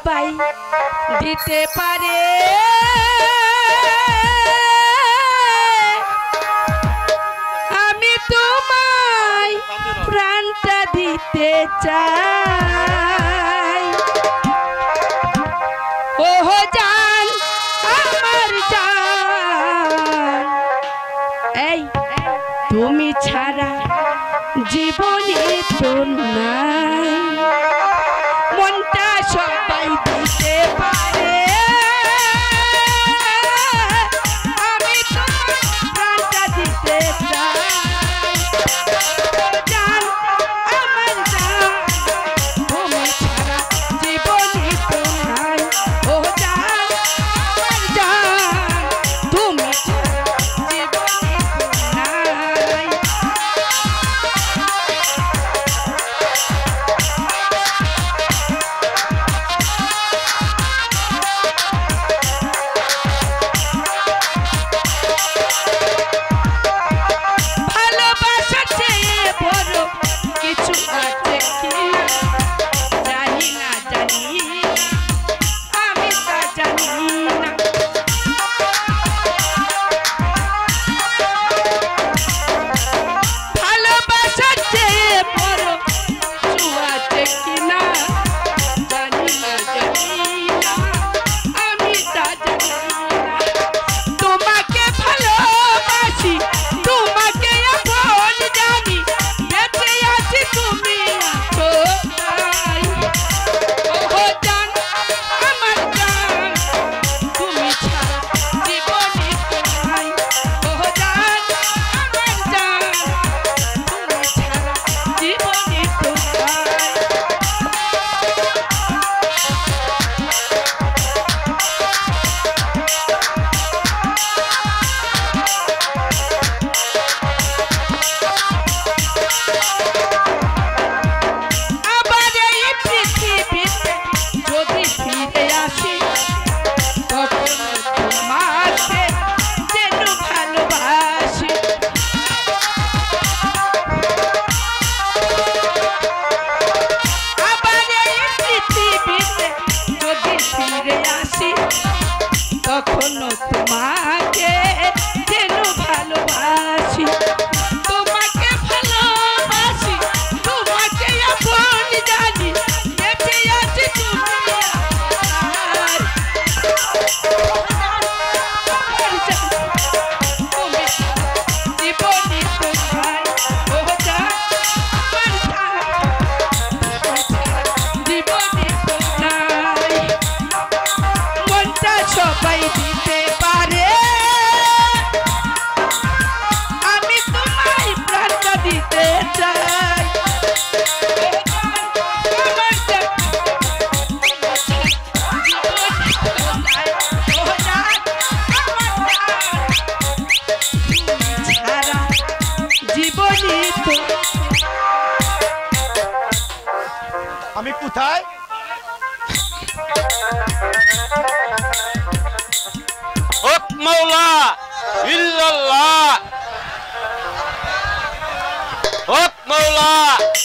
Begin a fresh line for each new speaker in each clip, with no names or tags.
সবাই দিতে পারে আমি তোমায় প্রাণটা দিতে চাই ওহো জান আমার জান এই তুমি ছাড়া জীবনে তো নাই মনটা সবাই দিতে পারে আমি তোমার প্রাণটা দিতে চাই জান আমার জান তুমি ছাড়া জীবনে তো নাই ও জান আমার জান তুমি ছাড়া জীবনে তো নাই তখনও তোমাকে যেন ভালোবাসি তোমাকে ভালোবাসি তোমাকে আপন জানি বেঁচে আছি তুমি আমার তুমি জীবনে তো নাই ও জান আমার জান জীবনে তো নাই মনটা সবাই দিতে পারে আমি তোমায় প্রাণটা দিতে চাই আমার জান ছাড়া জীবনে তো
আমি কোথায়
হক মাওলা ইল্লাল্লাহ হক মাওলা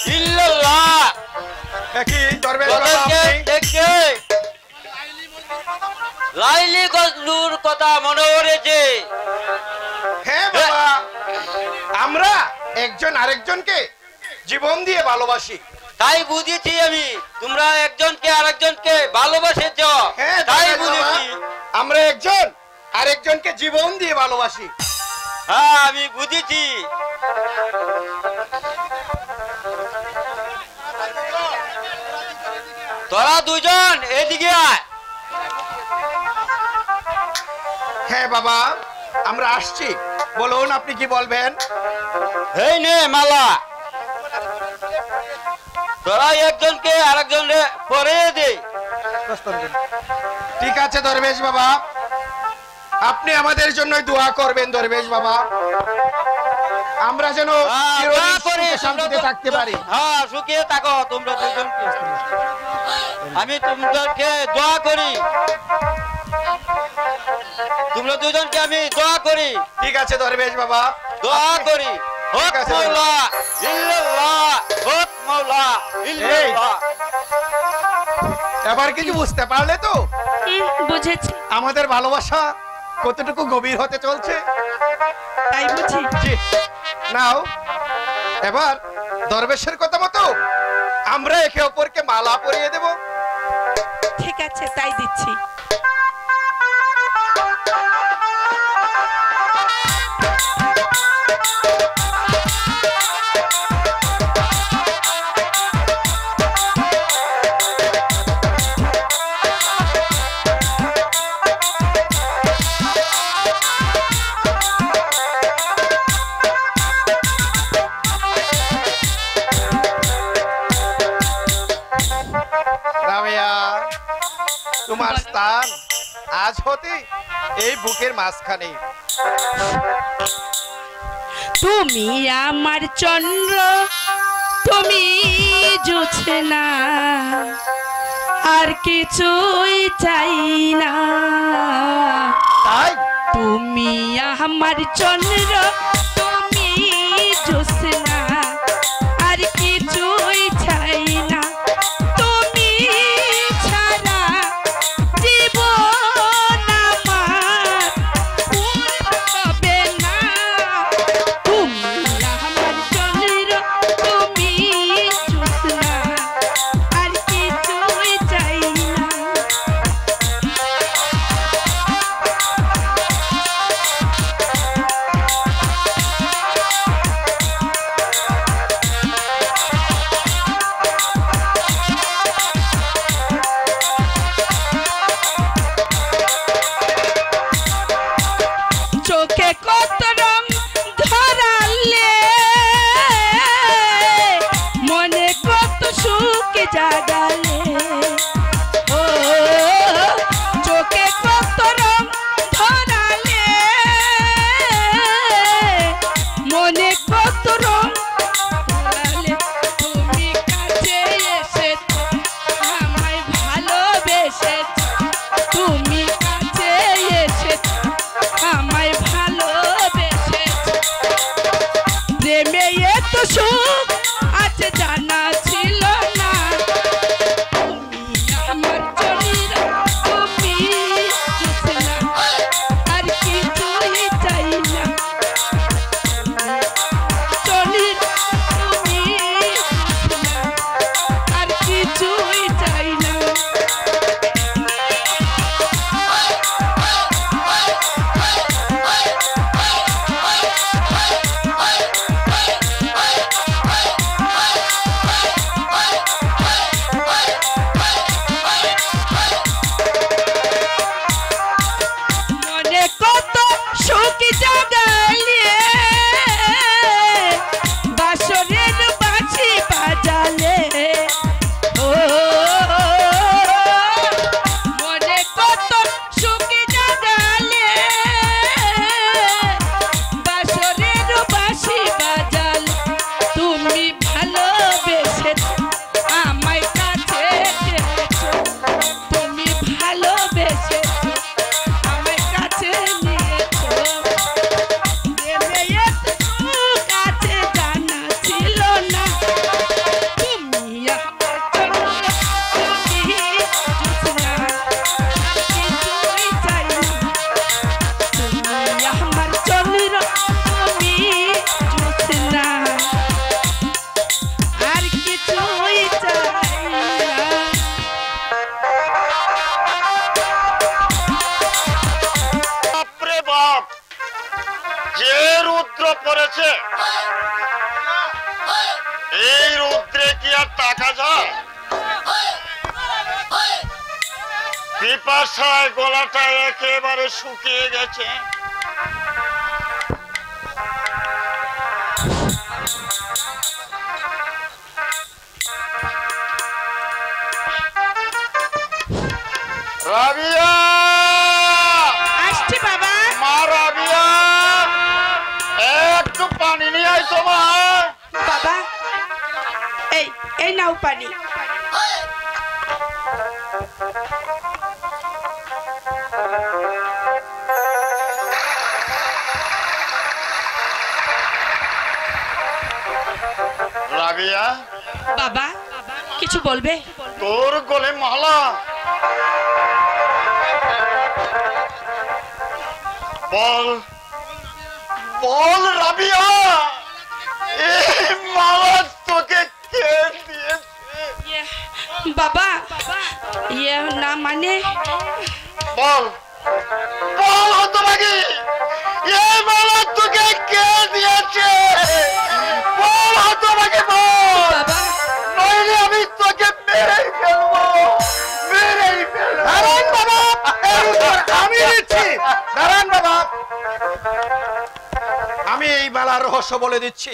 ইল্লাল্লাহ
কি দরবেশ বাবা
তোদেরকে
আপনি
দেখে লাইলি গজলুর কথা মনে পড়েছে
হ্যাঁ বাবা আমরা একজন আরেকজনকে জীবন দিয়ে ভালোবাসি
তাই বুঝেছি আমি তোমরা একজনকে আরেকজনকে ভালোবাসেছ
হ্যাঁ
তাই
দরবেশ বাবা,
বুঝেছি
আমরা একজন আরেকজনকে জীবন দিয়ে ভালোবাসি
হ্যাঁ আমি বুঝেছি তোরা দুজন এদিকে আয়
হ্যাঁ বাবা আমরা আসছি বলুন আপনি কি বলবেন
এই নে মালা তোরা একজনকে আরেকজনকে পরে দে
ঠিক আছে দরবেশ বাবা আপনি আমাদের জন্য দোয়া করবেন দরবেশ বাবা আমরা যেন চিরদিন সুখে শান্তিতে থাকতে পারি
হ্যাঁ সুখে থাকো তোমরা দুজন আমি তোমাদেরকে দোয়া করি তোমরা দুজনকে আমি দোয়া করি
ঠিক আছে দরবেশ বাবা
দোয়া করি হক মাওলা ইল্লাল্লাহ, হক মাওলা ইল্লাল্লাহ।
এবার কিছু বুঝতে পারলে তো
বুঝেছি,
আমাদের ভালোবাসা কতটুকু গভীর হতে চলছে?
তাই বুঝি।
জি, নাও এবার দরবেশের কথা মতো আমরা একে অপরকে মালা পরিয়ে দেব।
ঠিক আছে, তাই দিচ্ছি।
রামিয়া, তোমার স্থান আজ হতে এই বুকের মাঝখানে।
তুমি আমার চন্দ্র, তুমি জোছনা, আর কিছুই চাই না।
তাই
তুমি আমার চন্দ্র, তুমি জোছনা, আর কিছুই চাই না। তুমি ছাড়া জীবন আমার পূর্ণ হবে না। তুমি আমার চন্দ্র, তুমি জোছনা, আর কিছুই চাই না। চোখে কত রং ধরালে, মনে কত সুখ জাগালে। ও চোখে কত রং ধরালে, মনে কত রং ধরালে। তুমি কাছে এসেছো, আমায় ভালোবেসেছো। তুমি কাছে এসেছো, আমায় ভালোবেসেছো। প্রেমে এত সুখ আছে জানা ছিল না। তুমি আমার চন্দ্র, তুমি জোছনা, আর কিছুই চাই না। চন্দ্র, তুমি জোছনা, আর কিছুই চাই না। মনে কত সুখ জাগালে, বাঁশরের বাঁশি বাজালে। ও মনে কত সুখ জাগালে, বাঁশরের বাঁশি বাজালে। তুমি ভালোবেসেছো, আমায় কাছে টেনেছো। তুমি ভালোবেসেছো, আমায় কাছে নিয়েছো। প্রেমে এত সুখ আছে জানা ছিল না। তুমি আমার চন্দ্র, তুমি জোছনা, আর কিছুই চাই না। তুমি আমার চন্দ্র, তুমি জোছনা, আর কিছুই চাই না।
বাপরে বাপ, যে রুদ্র পড়েছে, এই রুদ্রে কি আর টাকা যায়? পিপাসায় গলাটা একেবারে শুকিয়ে গেছে। রাবিয়া,
আসছি বাবা।
মা রাবিয়া, একটু পানি নিয়ে আয় তো মা।
বাবা, এই এই নাও পানি।
রাবিয়া,
বাবা কিছু বলবে?
তোর গলে মালা, বল বল রাবিয়া, এই মালা তোকে কে দিয়েছে?
বাবা না মানে
বল বল হতভাগী, এই মালা তোকে কে দিয়েছে? বল হতভাগী, বল,
বাবা
নইলে আমি তোকে মেরেই ফেলবো, মেরেই ফেলবো।
দাঁড়ান বাবা, এর উত্তর আমি দিচ্ছি। দাঁড়ান বাবা, আমি এই মালার রহস্য বলে দিচ্ছি।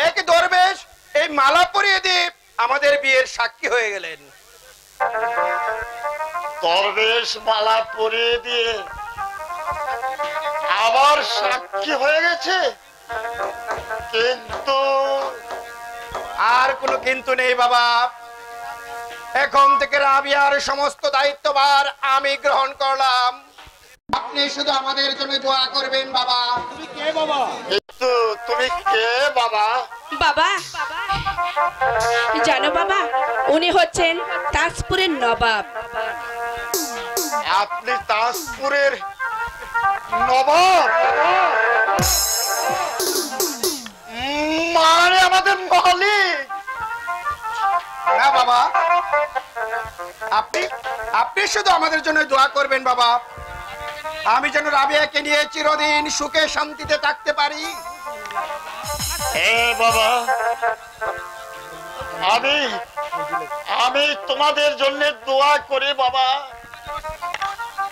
এক দরবেশ এই মালা পরিয়ে দিয়ে আমাদের বিয়ের সাক্ষী হয়ে গেলেন।
দরবেশ মালা পরিয়ে দিয়ে আবার সাক্ষী হয়ে গেছে, কিন্তু
আর কোনো কিন্তু নেই বাবা। এখন থেকে রাবিয়ার সমস্ত দায়িত্বভার আমি গ্রহণ করলাম। আপনি শুধু আমাদের জন্য দোয়া করবেন বাবা।
কিন্তু তুমি কে বাবা?
বাবা জানো বাবা, উনি হচ্ছেন তাজপুরের নবাব।
আপনি তাজপুরের নবাব, মানে আমাদের মালিক?
না বাবা, আপনি আপনি শুধু আমাদের জন্য দোয়া করবেন বাবা। আমি যেন রাবিয়াকে নিয়ে চিরদিন সুখে শান্তিতে থাকতে পারি।
হ্যাঁ বাবা, আমি তোমাদের জন্য দোয়া করি বাবা।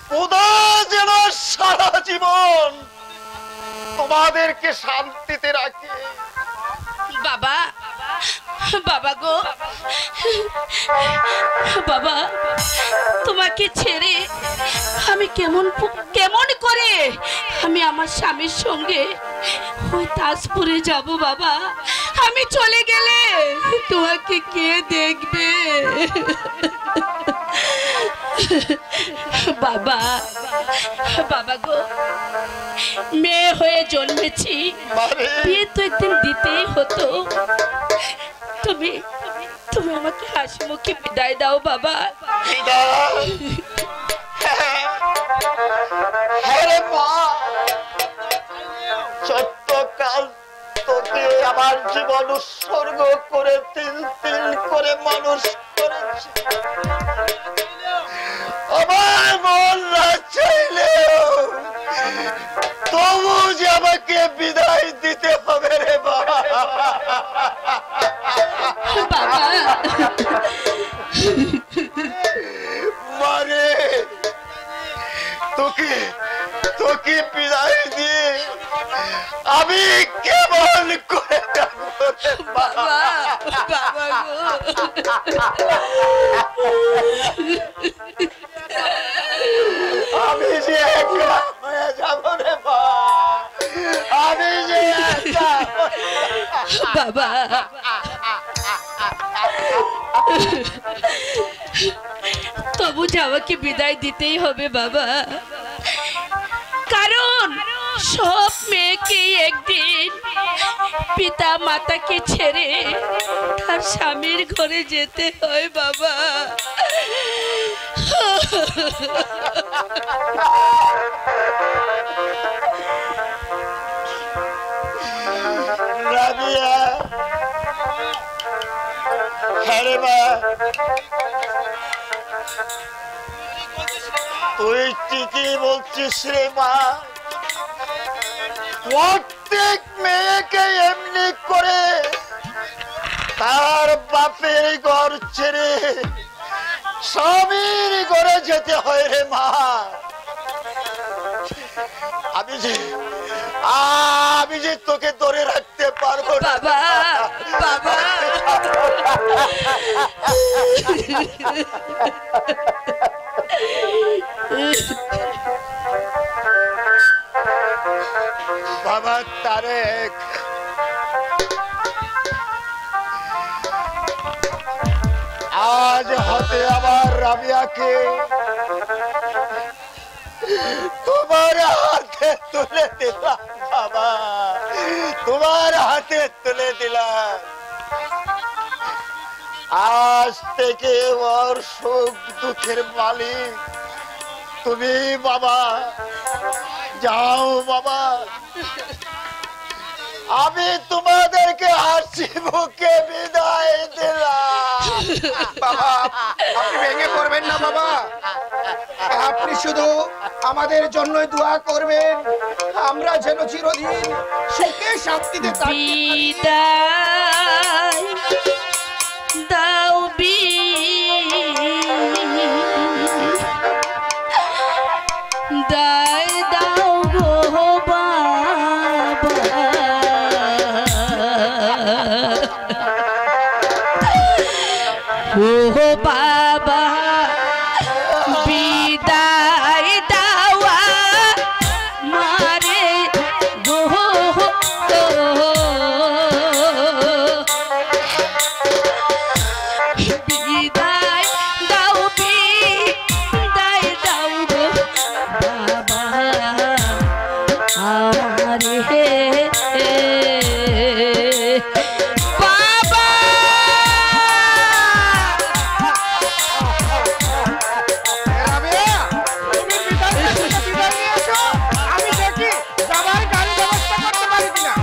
খোদা যেন সারা জীবন তোমাদেরকে শান্তিতে রাখে।
বাবা বাবা গো বাবা, তোমাকে ছেড়ে আমি কেমন করে আমি আমার স্বামীর সঙ্গে ওই তাজপুরে যাব বাবা? আমি চলে গেলে তোমাকে কে দেখবে? বাবা বাবা গো, মেয়ে হয়ে জন্মেছি, বিয়ে তো একদিন দিতেই হতো। তুমি তুমি আমাকে হাসি মুখে বিদায় দাও বাবা।
হ্যাঁ মা, সত্যকাল তোকে আমার জীবন উৎসর্গ করে তিল তিল করে মানুষ করেছি। আমার মন না চাইলেও তবু যে আমাকে বিদায় দিতে হবে রে বাবা।
বাবা
মানে তোকে বিদায় দিয়ে আমি কেমন করে থাকবো রে বাবা?
বাবা গো,
আমি যে একলা হয়ে যাব রে বাবা, আমি যে একা
বাবা তবু যাওয়াকে বিদায় দিতেই হবে বাবা, কারণ সব মেয়েকে একদিন পিতা মাতাকে ছেড়ে তার স্বামীর ঘরে যেতে হয় বাবা।
রাবিয়া, হ্যাঁ রে মা, তুই ঠিকই বলছিস রে মা। প্রত্যেক মেয়েকে এমনি করে তার বাপের ঘর ছেড়ে স্বামীর ঘরে যেতে হয় রে মা। আমি যে তোকে ধরে রাখতে পারবো না
বাবা বাবা
বাবা তারেক, আজ হতে আবার রাবিয়াকে তোমার হাতে তুলে দিলাম বাবা, তোমার হাতে তুলে দিলাম। আজ থেকে ওর সুখ দুঃখের মালিক তুমি বাবা। যাও বাবা, আমি তোমাদেরকে হাসি মুখে বিদায় দিলাম।
বাবা আপনি ভেঙে পড়বেন না বাবা, আপনি শুধু আমাদের জন্যই দোয়া করবেন, আমরা যেন চিরদিন সুখে শান্তিতে থাকতে পারি।
বিদায় দাও বিদায় দাও গো বাবা, ও বাবা বিদায় দাওয়া মারে গো, বিদায় দাও বিদায় দাও গো বাবা আমারে বাবা।
রাবেয়া, তুমি বিদায় নিয়ে এসো, আমি দেখি যাবার গাড়ি ব্যবস্থা করতে পারি কিনা।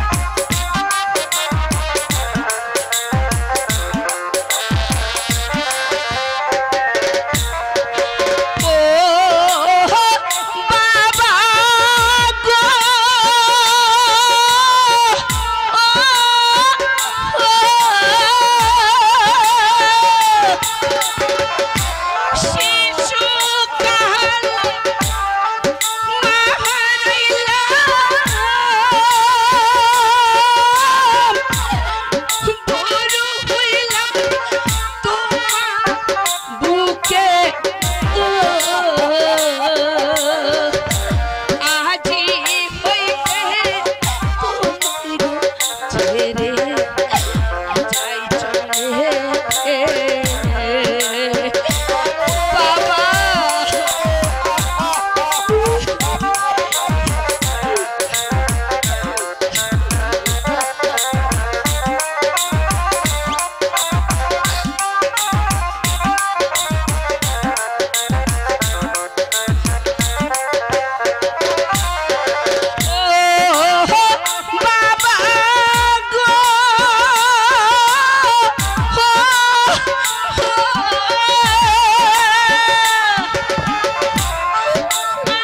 ও বাবা গো, শিশুকাল মাহারাইলাম, বড় হইলাম তোমার বুকে, আজি হইবে তোমার ছেড়ে যাই চলে বাবা। বাবা গো,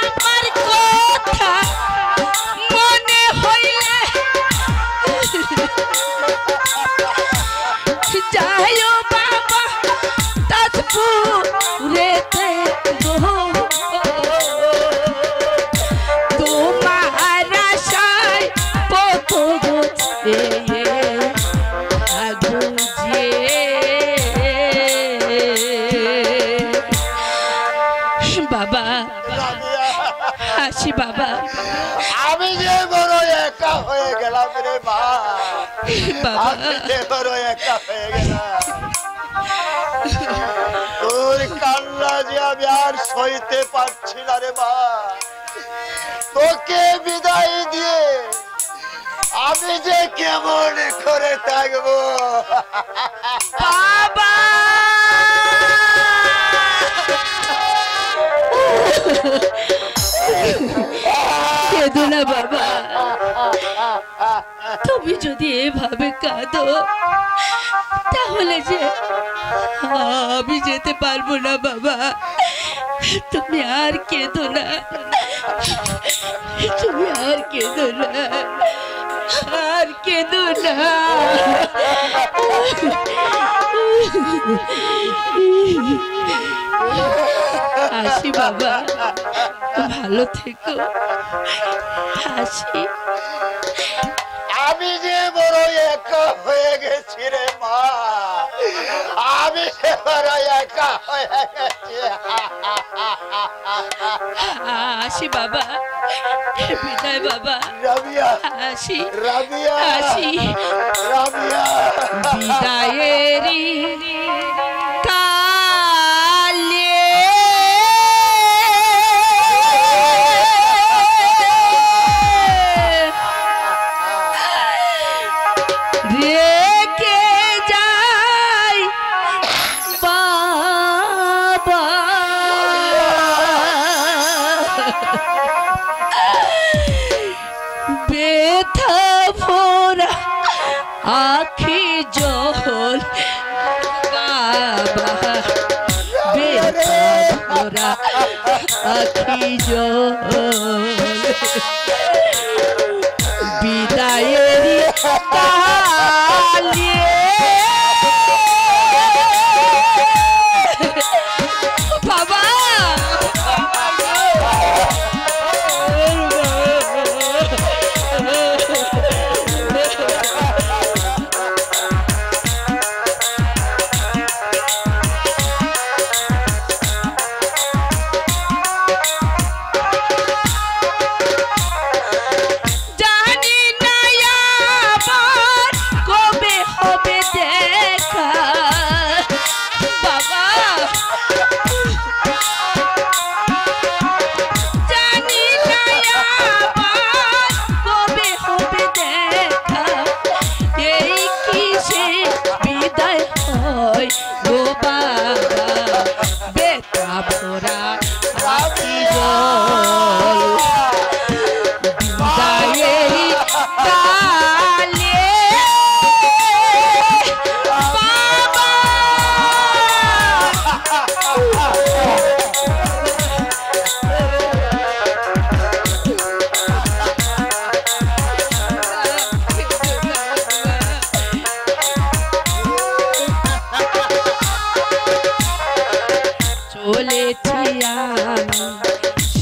আমার কথা মনে হইলে যাইও বাবা তাজপুরেতে গো, তোমার আশায় পথ গোছে আগুজে বাবা। আসি বাবা,
আমি যে বড় একা হয়ে গেলাম রে মা,
বাবা
আমি যে বড় একা হয়ে গেলাম। তোর কান্না যে আমি আর সইতে পারছি না রে মা। তোকে বিদায় দিয়ে আমি যে কেমন করে থাকবো।
বাবা কেঁদো না বাবা, তুমি যদি এভাবে কাঁদো তাহলে যে আমি যেতে পারবো না বাবা। তুমি আর কেঁদো না, তুমি আর কেঁদো না, আর কেঁদো না। আসি বাবা, ভালো থেকো। আসি।
আমি যে বড় একা হয়ে গেছি রে মা, আমি যে বড় একা হয়ে গেছি।
আসি বাবা, বিদায় বাবা।
রাবিয়া,
আসি
রাবিয়া,
আসি,
রাবিয়া,
বিদায়েরি কালে রেখে ব্যথা ভরা আখি জল বাবা ব্যথা ভরা আখি জল বিদায়ের কালে বাবা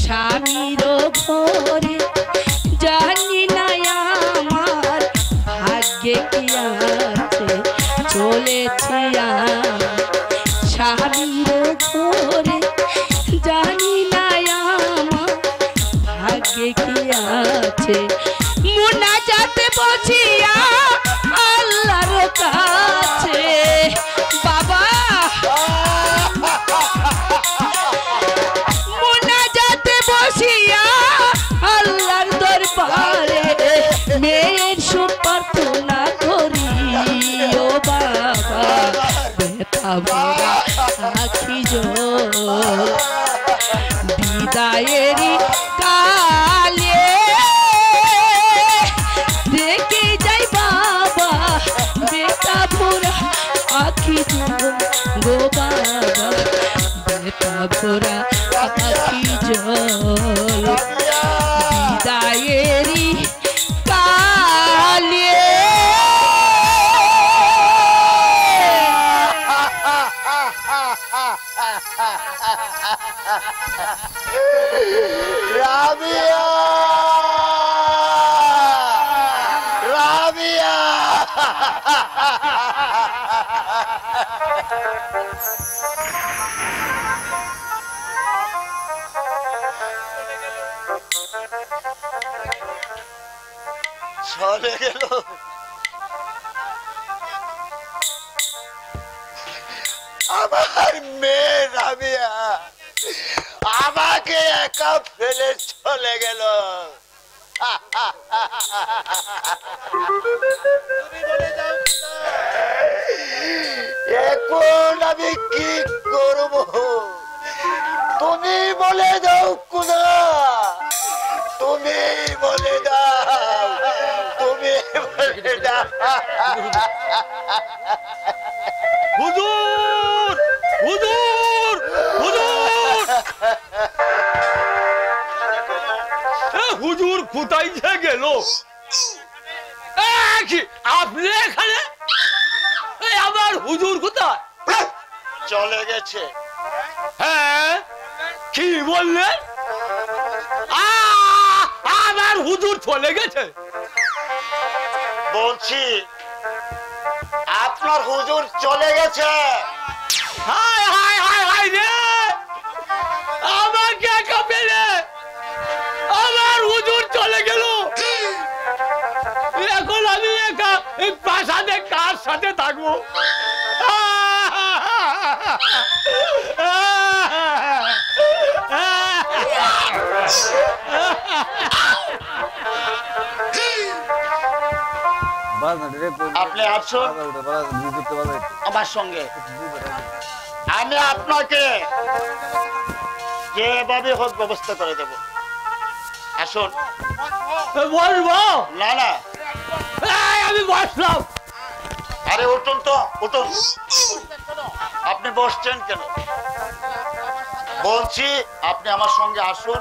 স্বামীর ঘরে জানি না আমার ভাগ্যে কি আছে চলেছি স্বামীর ঘরে জানি না আমার ভাগ্যে কি আছে মুনাজাতে বসিয়া আল্লাহর কাছে বাবা বসিয়া আল্লাহর দরবারে মেয়ের সুখ প্রার্থনা করি ও বাবা ব্যথা ভরা আখি জল বিদায়েরই কালে দেখে যাই বাবা ব্যথা ভরা আখি জল গো বাবা ব্যথা ভরা আখি জল বিদায়েরই কালে
রাবিয়া রাবিয়া চলে গেল আমার মেয়ে রাবিয়া আমাকে একা ফেলে চলে গেল এখন আমি কি করব তুমি বলে দাও খুদা তুমি বলে দাও তুমি বলে দাও
হুজুর হুজুর হুজুর হুজুর কোথায় যে গেল আপনি এখানে আমার হুজুর কোথায়
চলে গেছে
হ্যাঁ কি বললেন আমার হুজুর চলে গেছে
বলছি আপনার হুজুর চলে গেছে
হায় হায় হায় হায় রে আমাকে একা পেলে আমার হুজুর চলে গেল এখন আমি একা এই প্রাসাদে কার সাথে থাকবো
আপনি আসুন আমার সঙ্গে আমি আপনাকে যেভাবে হোক ব্যবস্থা করে দেব আসুন
বলবো
না না,
আমি বসলাম।
আরে উঠুন তো, উঠুন। আপনি বসছেন কেন? বলছি আপনি আমার সঙ্গে আসুন,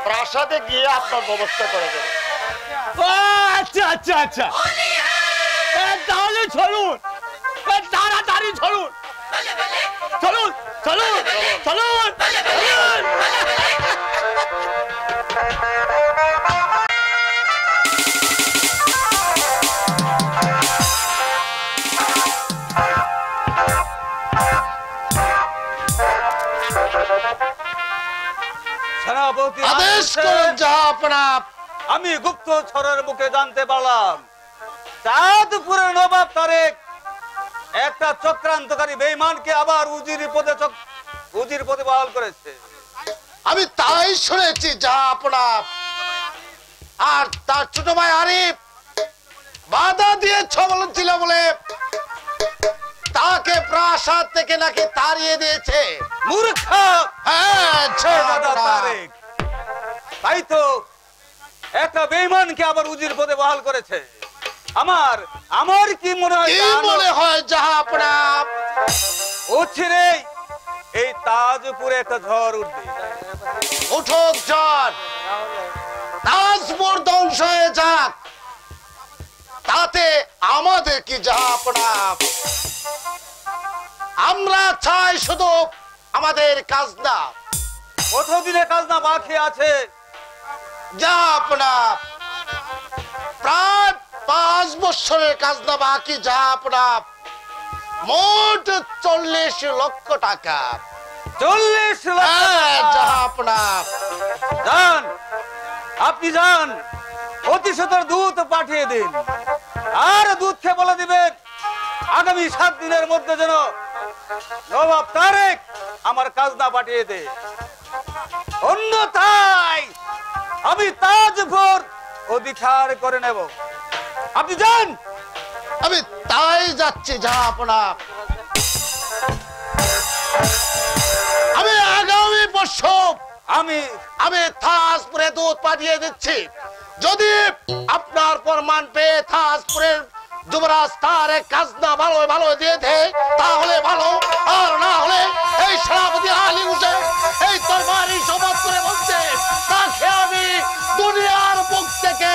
প্রাসাদে গিয়ে আপনার ব্যবস্থা করে দেবেন।
আচ্ছা আচ্ছা আচ্ছা, তাহলে চলুন, তাড়াতাড়ি চলুন, চলুন চলুন চলুন চলুন। সেনাপতি
আদেশ করুন জাহাপনা।
আমি গুপ্তচরের মুখে জানতে পারলাম চাঁদপুরের নবাব তারেক একটা চক্রান্তকারী বেঈমানকে আবার উজির পদে বহাল করেছে।
আমি তাই শুনেছি জাহাপনা। আর তার ছোট ভাই আরিফ বাধা দিয়েছ বলেছিল বলে তাকে প্রাসাদ থেকে নাকি তাড়িয়ে দিয়েছে।
মূর্খ!
হ্যাঁ জাহাপনা।
তারেক তাই তো একটা বেঈমানকে আবার উজির পদে বহাল করেছে। আমার কি মনে হয়,
কি মনে হয় জাহাপনা?
রে এই তাজপুরে একটা ঝড় উঠবে।
উঠুক ঝড়, তাজপুর ধ্বংস হয়ে যাক, তাতে আমাদের কি জাহাপনা? আমরা চাই শুধু আমাদের খাজনা।
কতদিনে খাজনা বাকি আছে?
জাহাপনা প্রায় 5 বছরের খাজনা বাকি জাহাপনা, মোট 40 লক্ষ টাকা।
40 লাখ
হ্যাঁ
টাকা।
জাহাপনা।
যান, আপনি যান, অতি সত্বর দূত পাঠিয়ে দিন, আর দূতকে বলে দিবেন আগামী 7 দিনের মধ্যে যেন নবাব তারেক আমার খাজনা পাঠিয়ে দে, অন্যথায় আমি তাজপুর অধিকার করে নেব। আপনি যান।
আমি তাই যাচ্ছি জাহাপনা। আমি আগামী বছর আমি তাজপুরে দূত পাঠিয়ে দিচ্ছি। যদি আপনার প্রমাণ পেয়ে তাজপুরের যুবরাজ তারেক খাজনা ভালো ভালো দিয়ে দেয় তাহলে ভালো, আর না হলে এই সেনাপতি আলী হোসেন এই তরবারি শপথ করে বলছে তাকে আমি দুনিয়ার বুক থেকে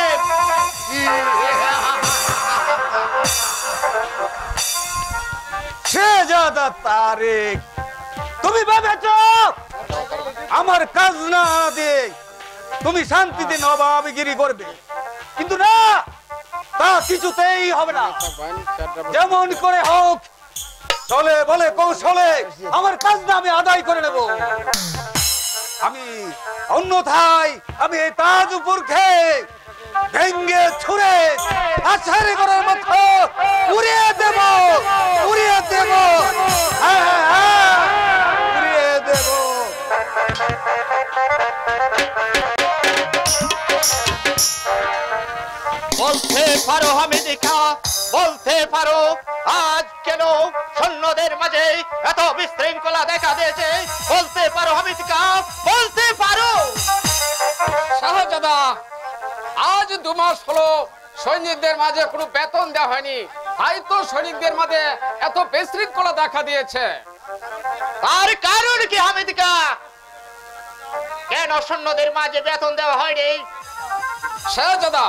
শেহজাদা তারেক, তুমি ভেবেছো আমার খাজনা দিয়ে তুমি শান্তিতে নবাবগিরি করবে, কিন্তু না, তা কিছুতেই হবে না। যেমন করে হোক চলে বলে কৌশলে আমার খাজনা আমি আদায় করে নেব। অন্যথায় আমি এই তাজপুরকে ভেঙ্গে ছুঁড়ে আছাড়ে করার মতো উড়িয়ে দেব, উড়িয়ে দেব, উড়িয়ে দেব।
বলতে পারো হামিদ খা, বলতে পারো আজ কেন সৈন্যদের মাঝে এত বিশৃঙ্খলা দেখা দিয়েছে? বলতে পারো হামিদ খা, বলতে পারো।
শাহজাদা, আজ 2 মাস হলো সৈনিকদের মাঝে কোনো বেতন দেওয়া হয়নি, তাই তো সৈনিকদের মাঝে এত বিশৃঙ্খলা দেখা দিয়েছে।
তার কারণ কি হামিদ খা? কেন সৈন্যদের মাঝে বেতন দেওয়া হয়নি?
শাহজাদা,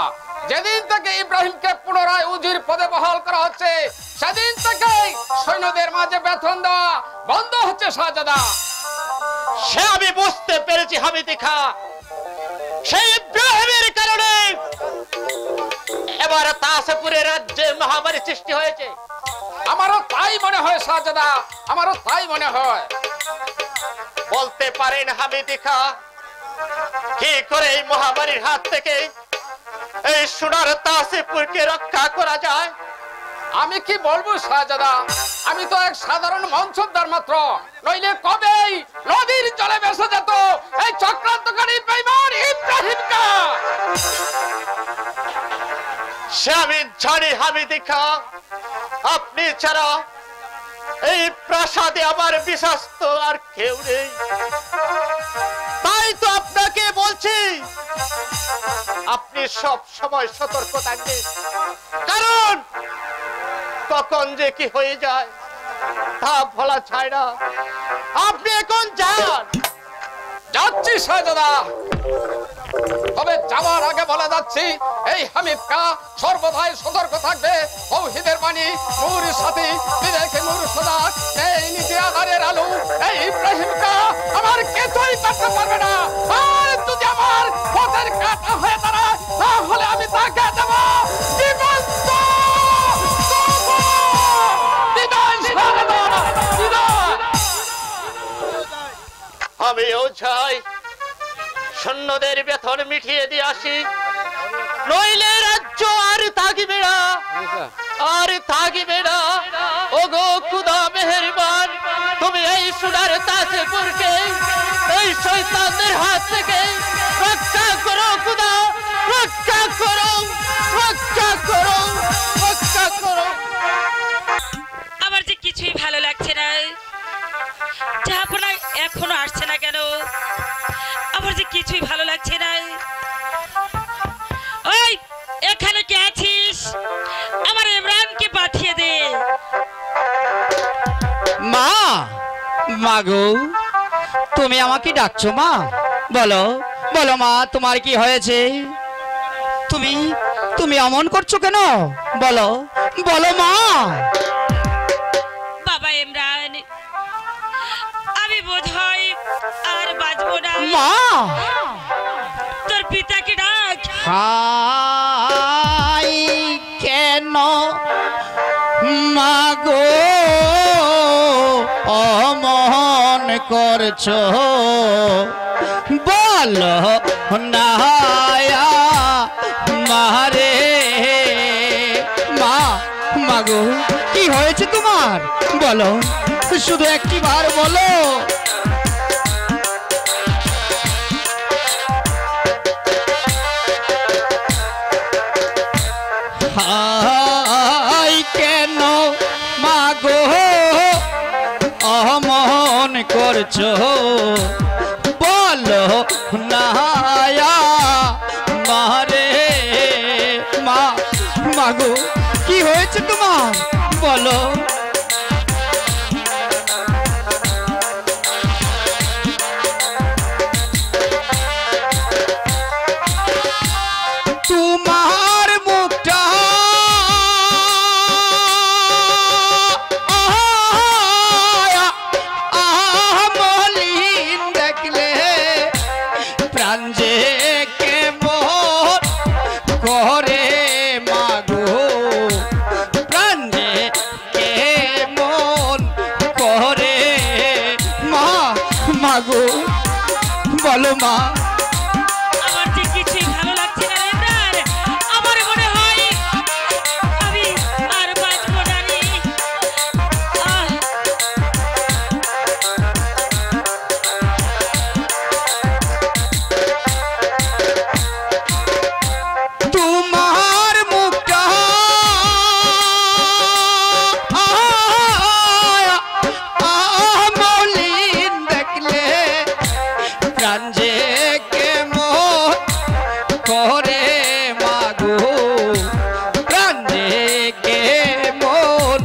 যেদিন থেকে ইব্রাহিমকে পুনরায় উজির পদে বহাল করা হচ্ছে সেদিন থেকে সৈন্যদের মাঝে বেতন দেওয়া বন্ধ হচ্ছে শাহজাদা।
সে আমি বুঝতে পেরেছি হামিদ খা। সেই ইব্রাহিমের কারণে এবার তাজপুরের রাজ্যে মহামারী সৃষ্টি হয়েছে।
আমারও তাই মনে হয় শাহজাদা, আমারও তাই মনে হয়।
বলতে পারেন হামিদ খা, কি করে এই মহামারীর হাত থেকে এই সোনার তাজপুরকে রক্ষা করা যায়?
আমি কি বলবো শাহজাদা, আমি তো এক সাধারণ মনসুবদার মাত্র, নইলে কবেই নদীর জলে ভেসে যেত এই চক্রান্তকারী বেঈমান ইব্রাহিমকে।
সে আমি জানি হামিদ খা, আপনি ছাড়া
এই প্রাসাদে আমার বিশ্বাস তো আর কেউ নেই। তাই তো আপনাকে বলছি, আপনি সব সময় সতর্ক থাকবেন, কারণ কখন যে কি হয়ে যায় তা বলা যায় না। আপনি এখন যান।
যাচ্ছি শাহজাদা, তবে যাওয়ার আগে বলে যাচ্ছি এই হামিদকা সর্বদাই সতর্ক থাকবে। তৌহিদের বাণী নূর সাথী বিবেকে নূর সদা, এই নীতি আধারের আলো এই ইব্রাহিমকা আমার কিছুই করতে পারবে না। আর যদি আমার পথের কাটা হয়ে দাঁড়ায় তাহলে আমি তাকে দেব জীবন্ত।
আমিও চাই সৈন্যদের বেতন মিটিয়ে দিয়ে আসি, নইলে রাজ্য আর থাকিবে না, আর থাকিবে না। ওগো খুদা মেহেরবান, তুমি এই সোনার তাজপুরকে এই শয়তানদের হাত থেকে রক্ষা করো খুদা, রক্ষা করো, রক্ষা করো, রক্ষা করো।
আমার যে কিছুই ভালো লাগছে না, জাহাপনা এখনো আসছে না কেন? আমার যে কিছুই ভালো লাগছে না। ওই এখানে কে আছিস? আমার ইমরানকে পাঠিয়ে দে।
মা, মাগো তুমি আমাকে ডাকছো? মা বলো, বলো মা, তোমার কি হয়েছে? তুমি তুমি অমন করছো কেন? বলো, বলো মা।
বাবা ইমরান, আমি বোধহয় আর বাঁচবো না।
মা,
তোর পিতাকে ডাক।
হাই কেন মাগো অমন করছো? বলো না মারে। মা, মাগো কি হয়েছে তোমার? বলো, শুধু একটি বার বলো। হাই কেন মাগো অমন করছো? বলো না মারে। মা, মাগো কি হয়েছে তোমার? বলো। তোমার মুখটা মলিন দেখলে প্রাণ যে কেমন করে মাগো, প্রাণ যে কেমন করে। মা, মাগো বলো মা।
আমার যে কিছুই ভালো লাগছে না রে ইমরান, আমার মনে হয় আমি আর বাঁচবো না রে।
তোমার মুখটা মলিন দেখলে প্রাণ যে কেমন করে মাগো, প্রাণ যে কেমন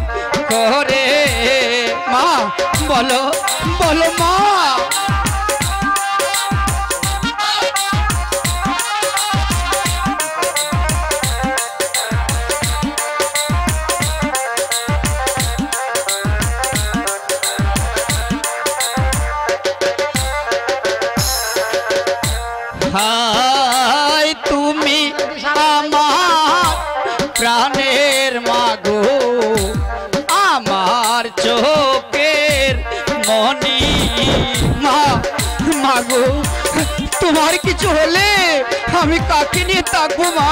করে। মা বলো, বলো মা। হাই তুমি আমার প্রাণের মাগো, আমার চোখের মনি। মা, মাগো তোমার কিছু হলে আমি কাকে নিয়ে থাকবো? মা,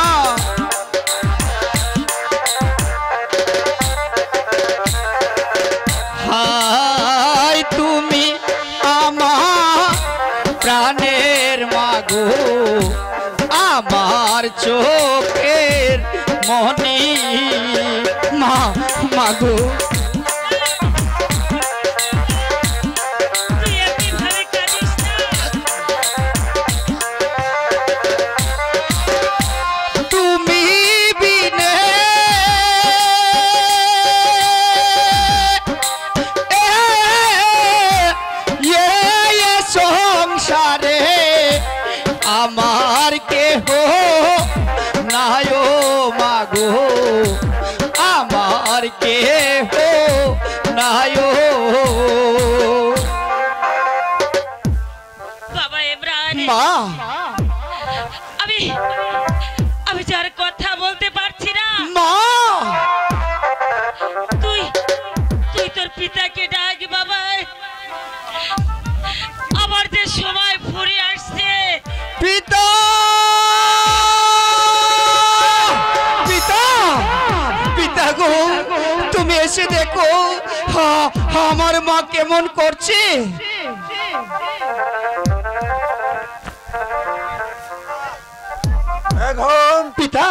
হাই তুমি আমার প্রাণের মাগো, আমার চোখের মনি। মা, মাগো মাগো আমার কে নাই
বাবা ইমরান,
মা।
আমি আমি যার কথা বলতে পারছি না।
মা
তুই তুই তোর পিতাকে ডাক বাবা, আমার যে সময় ফুরিয়ে আসছে।
পিতা পিতা পিতা গো, তুমি এসে দেখো আমার মা কেমন করছে।
এখন
পিতা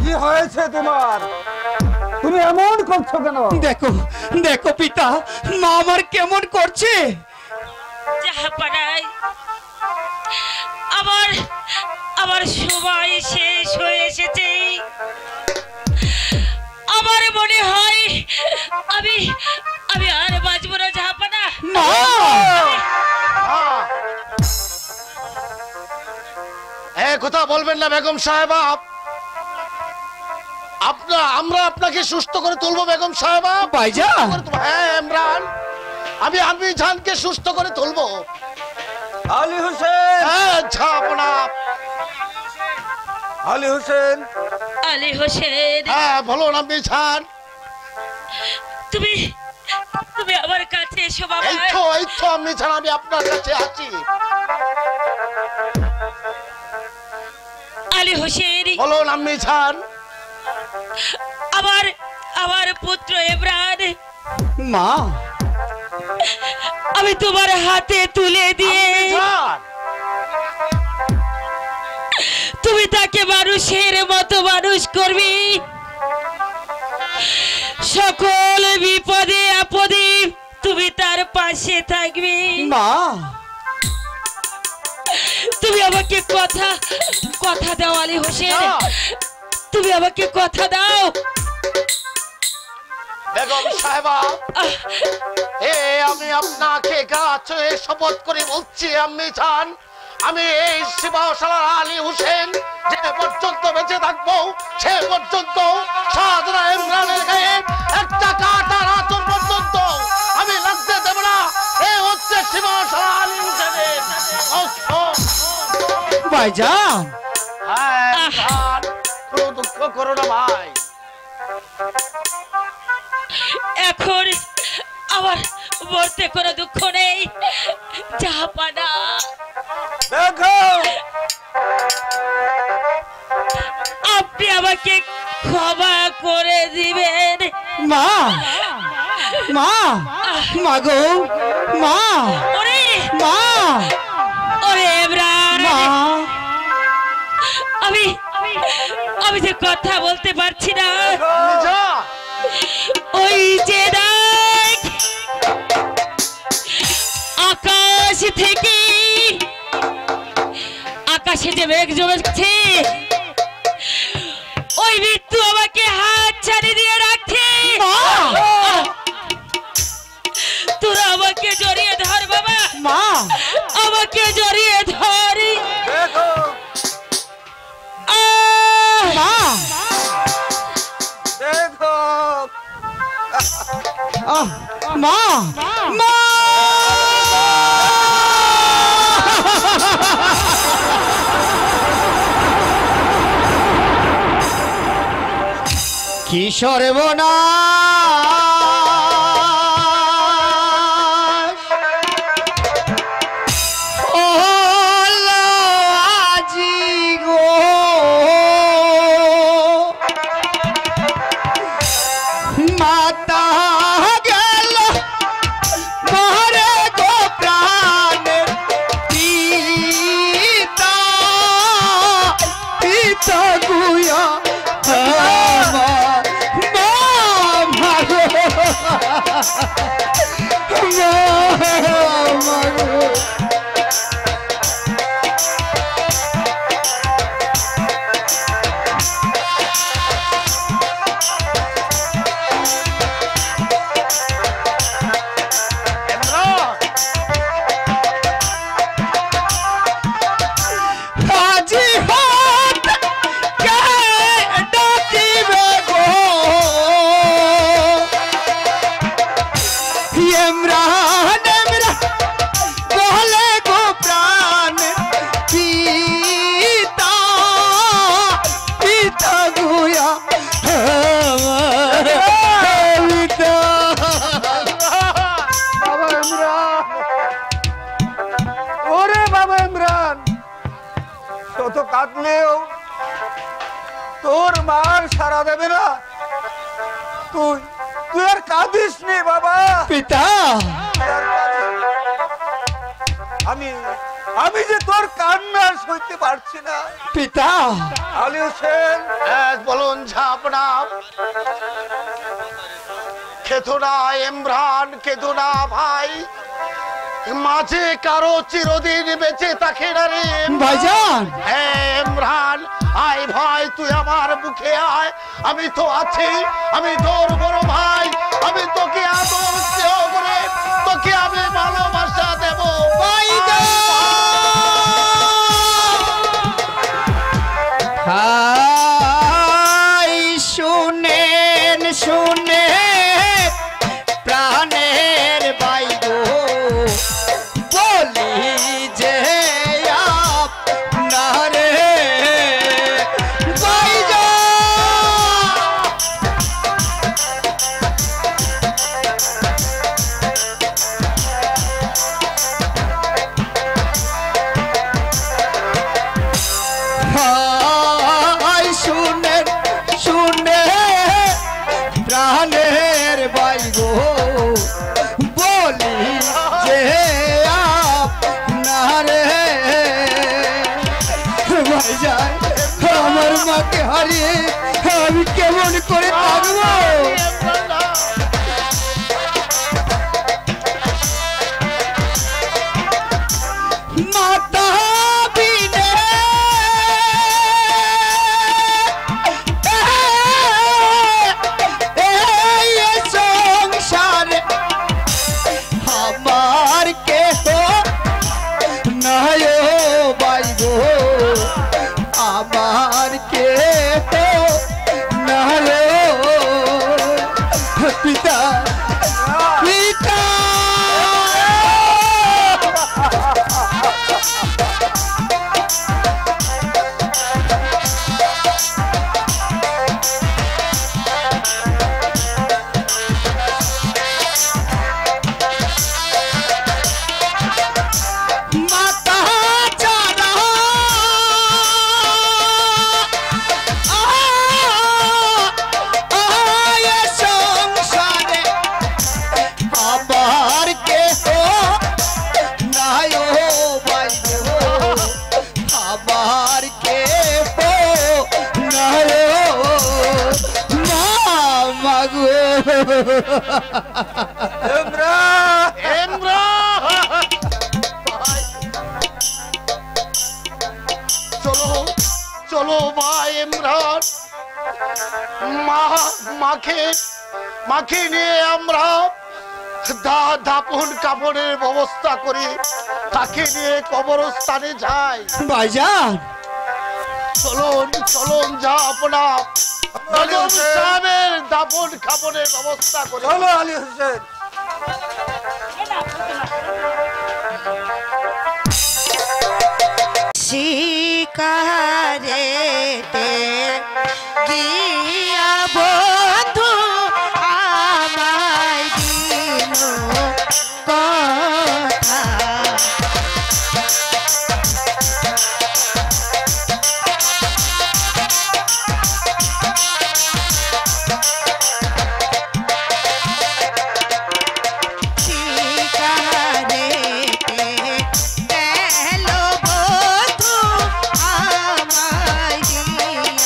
কি হয়েছে তোমার? তুমি এমন করছো কেন?
দেখো দেখো পিতা, মা আমার কেমন করছে।
জাহাপাড়ায় আমার আমার সময় শেষ হয়ে এসেছে। আমার মনে হয় আমি আমি আর বাঁচবো না জাহাপাড়া।
মা
কথা বলবেন না বেগম সাহেবা। আমরা আপনাকে সুস্থ করে তুলবো বেগম সাহেবা।
ভাইজান।
হ্যাঁ ইমরান, আমি জানকে সুস্থ করে তুলবো।
আলী হোসেন,
হ্যাঁ ঝাপনা।
আলী হোসেন,
আলী হোসেন,
হ্যাঁ বলুন আমি জান।
তুমি তুমি আমার কাছে এসো বাবা।
এই তো আমি জান, আমি আপনার কাছে আছি।
আলী হোসেন,
বলুন আমি জান।
আমার আমার পুত্র ইমরান
মা
আমি তোমার হাতে তুলে দিয়ে
জান,
তুমি তাকে মানুষের মতো মানুষ করবি। সকল বিপদে আপদে তুমি তার পাশে থাকবে।
মা
তুমি আমাকে কথা দাও আলী হোসেন, তুমি আমাকে কথা দাও।
বেগম সাহেবা, আমি আপনাকে গাছে শপথ করে বলছি আমি জান, আমি এই শিবাশালার আলী হোসেন যে পর্যন্ত বেঁচে থাকবো সে পর্যন্ত শাহজাদা ইমরানের গায়ে একটা কাঁটার আঁচড় পর্যন্ত আমি লাগতে দেব না। এই হচ্ছে শিবাশালা আলী হোসেনের অস্ত্র।
ভাইজান।
হ্যাঁ জান, কোনো দুঃখ করো না ভাই।
এখন আমার মরতে কোনো দুঃখ নেই জাহাপানা।
দেখো
আপনি আমাকে ক্ষমা করে দিবেন।
মা মা মা গো মা
ওরে
মা
ওরে ইমরান,
মা
আমি আমি যে কথা বলতে পারছি না।
যা
ওই যে দেখ আকাশ থেকে আকাশে যে মেঘ জমেছে, ওই মৃত্যু আমাকে হাত ছাড়ি দিয়ে রাখছে। তোরা আমাকে জড়িয়ে ধর বাবা,
মা
আমাকে জড়িয়ে ধর।
দেখো
মা
দেখো
মা মা কি সর্বনাশ হলো আজি গো, মাতা গেল মরে গো প্রাণের পিতা, পিতা গুয়া আমার মা মাগো, মা মাগো। আজি হাত কেডা
কাঁদলেও তোর মার সারা দেবে না। তুই তুই আর কাঁদিস নে বাবা।
পিতা,
তুই আর কাঁদিস নে। আমি আমি যে তোর কান্না সইতে পারছি না।
পিতা,
আলী হোসেন,
বলুন ঝাপনা। খেতো না ইমরান, খেতো না ভাই, মাঝে কারো চিরদিন বেঁচে থাকে না রে
ভাইজান।
হ্যাঁ ইমরান, আয় ভাই তুই আমার মুখে আয়, আমি তো আছি, আমি তোর বড় ভাই, আমি তোকে আদর স্নেহ করে তোকে আমি ভালোবাসা দেব।
হাই শুনেন শুনে প্রাণের বাইগো, বলি যে আপনারে ভাইজান। হাই শুনেন শুনে প্রাণের বাইগো, বলি যে আপনারে ভাইজান। আমার মাকে হারিয়ে আমি কেমন করে থাকবো? মাতা বিনে এই সংসারে আমার কেহ নাই বাইগো, আমার কেহ নাই। পিতা, পিতা, মাতা যারা আয় সংসারে আবার কেহ নাই বাইগো, আবার কেহ নাই মাগো।
ইমরান,
ইমরান, চলো চলো ভাই ইমরান, মাকে মাকে নিয়ে আমরা দাপন কাপড়ের ব্যবস্থা করি, তাকে নিয়ে কবরস্থানে যাই।
ভাইজান,
চলুন চলুন যা আপনা নজর সাহেবের দাপন কাপড়ের ব্যবস্থা করি।
চলো আলী হোসেন।
শিকারেতে গিয়া বন্ধু আমায় দিল কথা, শিকারেতে গেল বন্ধু আমায় দিল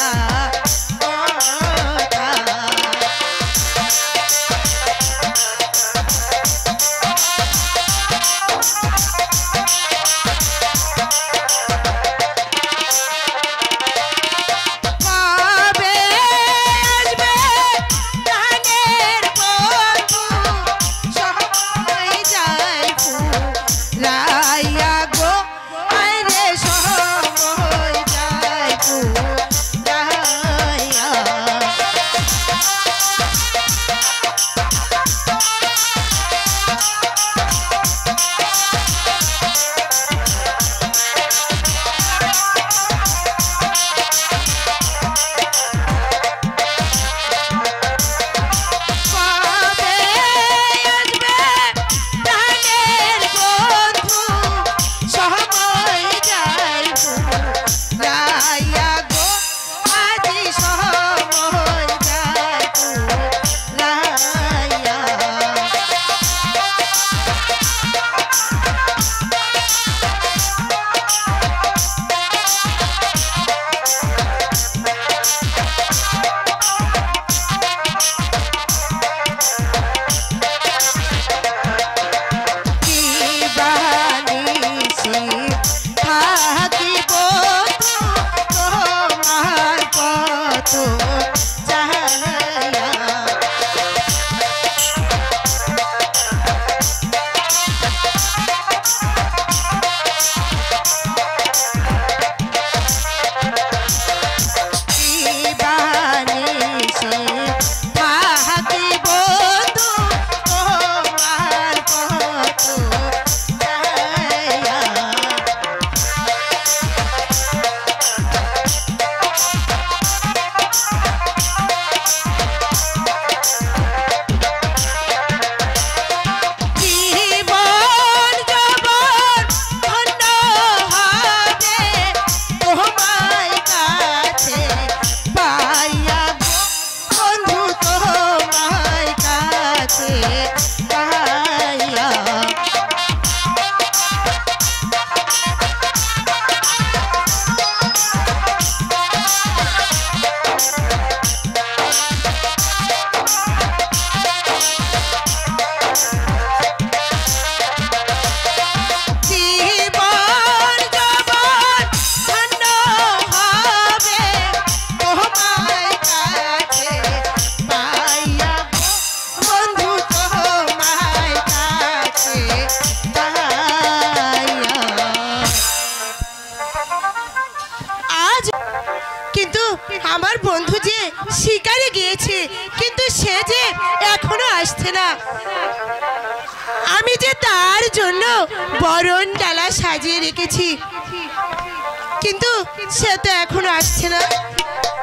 সাজিয়ে রেখেছি, কিন্তু সে তো এখনো আসছে না।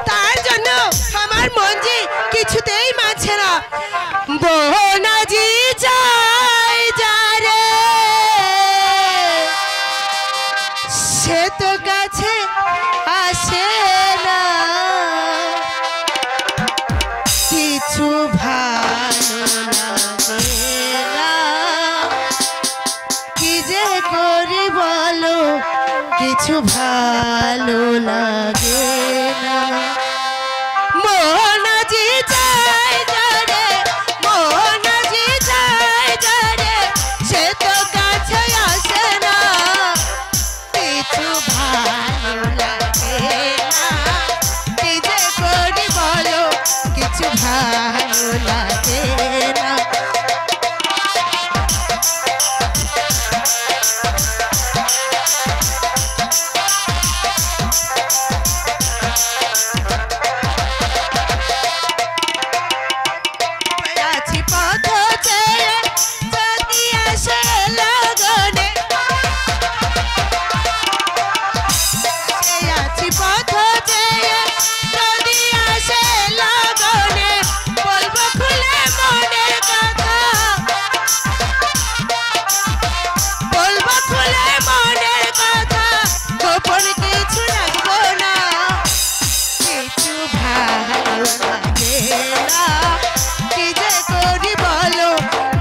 তার জন্য আমার মন যে কিছুতেই মানছে না। বোনাজি যায় যারে, সে তো কাছে আসে না। কিছু ভালো লাগে না, কি যে করি বলো, কিছু ভালো লাগে না। মোহনাজি যায় যারে, মোহনাজি যায় যারে, সে তো কাছে আসে না। কিছু ভালো লাগে না, কি যে করি বলো, কিছু ভালো লাগে না। আছি পথ চেয়ে যদি আসে লগনে, আছি পথ চেয়ে যদি আসে লগনে, বলবো খুলে মনের কথা, বলবো খুলে মনের কথা, গোপন কিছু রাখবো না। কিছু ভালো লাগে না, কি যে করি বলো,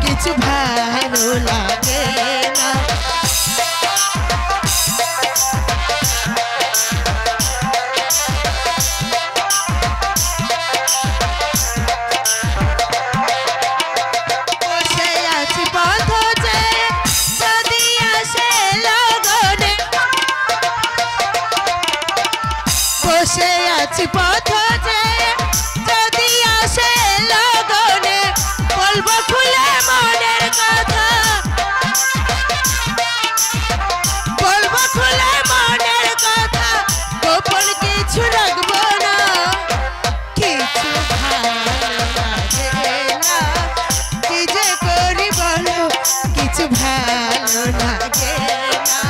কিছু ভালো লাগে না। বসে আছি পথ চেয়ে যদি আসে লগনে, বসে আছি পথ চেয়ে যদি আসে লগনে, বলবো খুলে মনের কথা, বলবো খুলে মনের কথা, গোপন কিছু রাখবো না। কিছু ভালো লাগে না, কি যে করি বলো, কিছু ভালো লাগে না।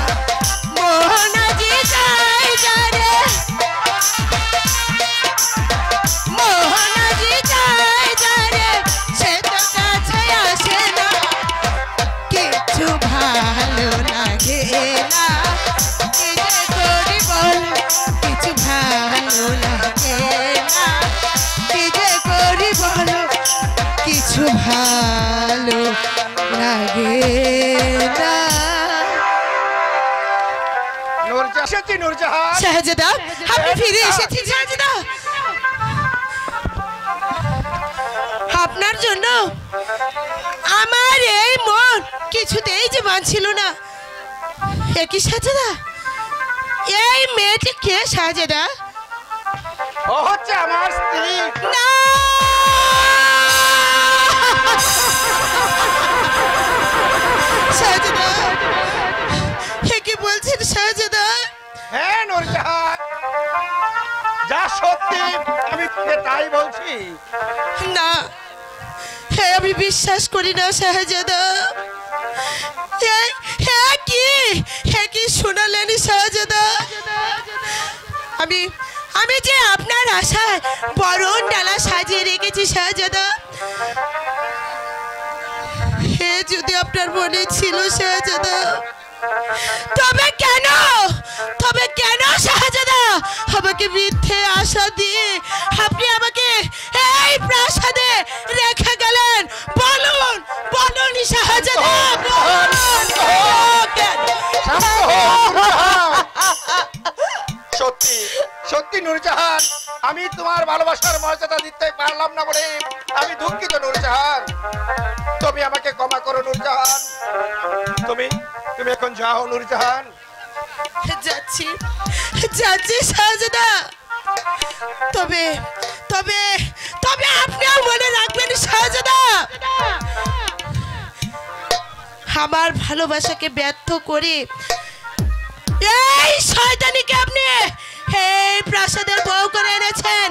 মোহনাজি যায় যারে, মোহনাজি যায় যারে, সে তো কাছে আসে না। কিছু ভালো লাগে না, কি যে করি বলো, কিছু ভালো লাগে না। কি যে করি বলো, কিছু ভালো লাগে না।
নূরজাহান,
শাহজাদা, আপনি ফিরে এসেছেন শাহজাদা। আপনার জন্য আমার এই মন কিছুতেই যে মানছিল না। একই শাহজাদা, এই মেয়েটি কে শাহজাদা?
ও হচ্ছে আমার স্ত্রী।
না, শাহজাদা, কি বলছেন শাহজাদা?
হ্যাঁ নূরজাহান, যা সত্যি আমি তোকে তাই বলছি।
না, হ্যাঁ আমি বিশ্বাস করি না শাহজাদা। হ্যাঁ কি শোনালেন শাহজাদা? আমি যে আপনার আশায় বরণ ডালা সাজিয়ে রেখেছি শাহজাদা, হে যদি আপনার মনে ছিল শাহজাদা, তবে কেন শাহজাদা আমাকে মিথ্যে আশা দিয়ে আপনি আমাকে এই প্রাসাদে রেখে গেলেন? বলুন শাহজাদা,
সত্যি নূরজাহান, আমি তোমার ভালোবাসার মর্যাদা দিতে পারলাম না বলে আমি দুঃখিত নূরজাহান। তুমি আমাকে ক্ষমা করো নূরজাহান। তুমি এখন যাও নূরজাহান।
যাচ্ছি শাহজাদা। তবে আপনিও মনে রাখবেন শাহজাদা, আমার ভালোবাসাকে ব্যর্থ করে এই শয়তানিকে আপনি এই প্রাসাদের বউ করে এনেছেন,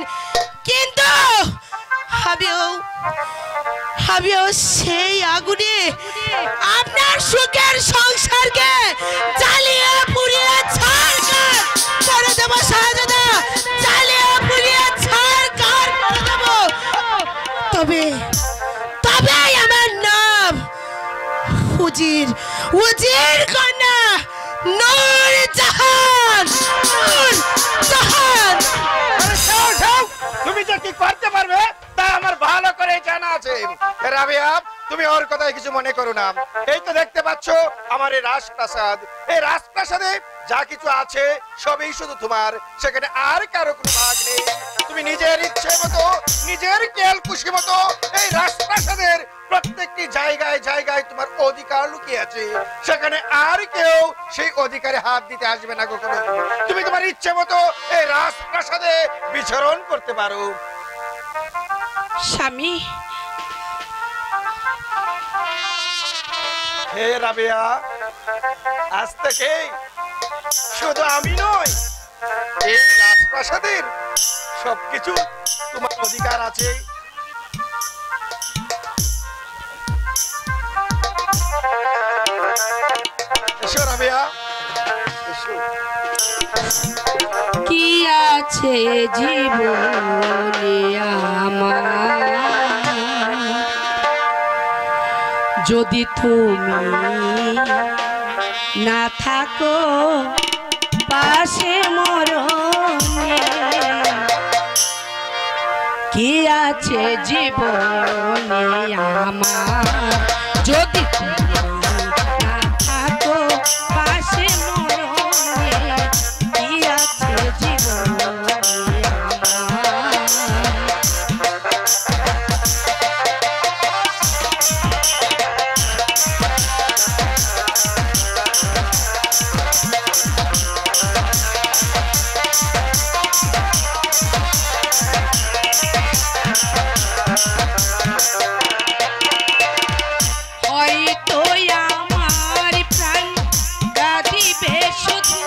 কিন্তু আমিও আমিও সেই আগুনে আপনার সুখের সংসারকে জ্বালিয়ে পুড়িয়ে ছাড়খার করে দেব শাহজাদা, জ্বালিয়ে পুড়িয়ে ছাড়খার করে দেব। তবে তবেই আমার নাম উজির, উজির কন্যা নূর জাহান, নূর জাহান।
তুমি যে কি করতে পারবে তা আমার ভালো করে জানা আছে। রাবিয়া, তুমি ওর কথায় কিছু মনে করো না। এই তো দেখতে পাচ্ছ আমার এই রাজপ্রাসাদ, এই রাজপ্রাসাদে যা কিছু আছে সবই শুধু তোমার, সেখানে আর কারো কোনো ভাগ নেই। তুমি নিজের ইচ্ছে মতো, নিজের কেল খুশি মতো এই রাজপ্রাসাদের প্রত্যেকটি জায়গায় জায়গায় তোমার অধিকার লুকিয়ে আছে, সেখানে আর কেউ সেই অধিকারে হাত দিতে আসবে না কখনো। তুমি তোমার ইচ্ছে মতো এই রাজপ্রাসাদে বিচরণ করতে পারো।
স্বামী,
হে রাবিয়া, আজ থেকে শুধু আমি নই, এই রাজপ্রাসাদের সবকিছু তোমার অধিকার আছে। এসো রাবিয়া, এসো।
কি আছে জীবনে আমার, যদি তুমি না থাকো পাশে মরণে। কি আছে জীবনে আমার, যদি তুমি না থাকো পাশে মরণে। কি আছে জীবনে আমার। হয়তো আমার প্রাণ কাঁদিবে শুধু,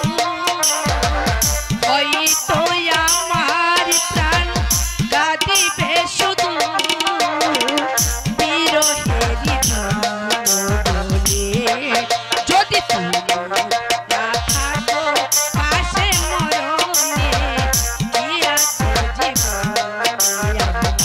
হয়তো আমার প্রাণ কাঁদিবে শুধু, বিরহেরই বনে। যদি তুমি না থাকো পাশে মরণে। কি আছে জীবনে আমার।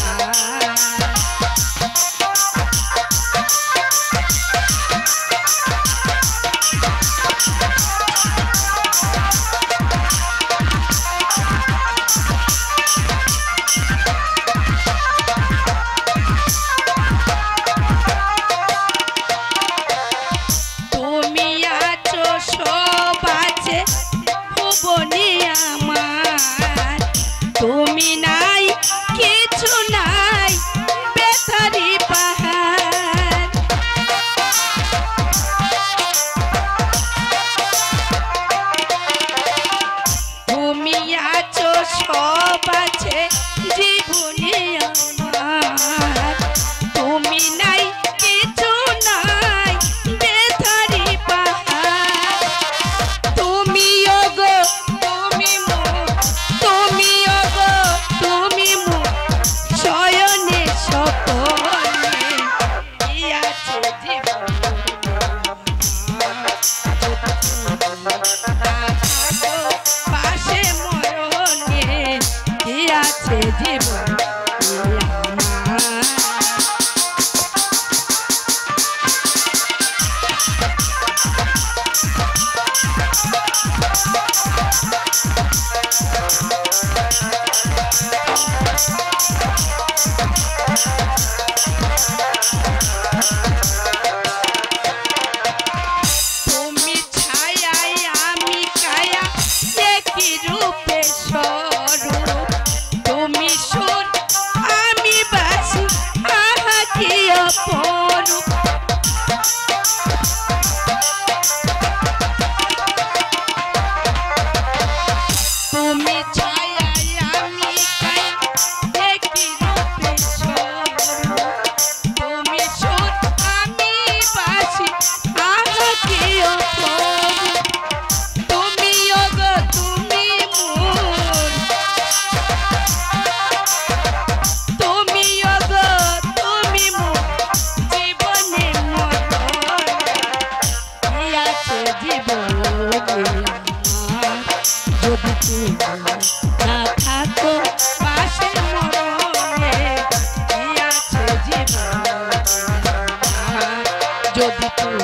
তুমি আছো সব আছে ভুবনে আমার, তুমি নাই কিছু নাই বেতারি পাহাড়। তুমি আছো সব আছে জীবনে আমার, তুমি নাই কিছু নাই বেতারি পাহাড়। তুমি ওগো তুমি মুখ, তুমি ওগো তুমি মুখ শয়নে স্বপনে। কি আছে জীবনে আমার, না থাকো পাশে মরণে। কি আছে জীবনে আমার। তুমি ছায়ায় আমি কায়া, একই রূপে স্বরূপ। তুমি সুর আমি জীবনে আমার, যদি তুমি না থাকো পাশে মরণে কি আছে জীবনে আমার, যদি তুমি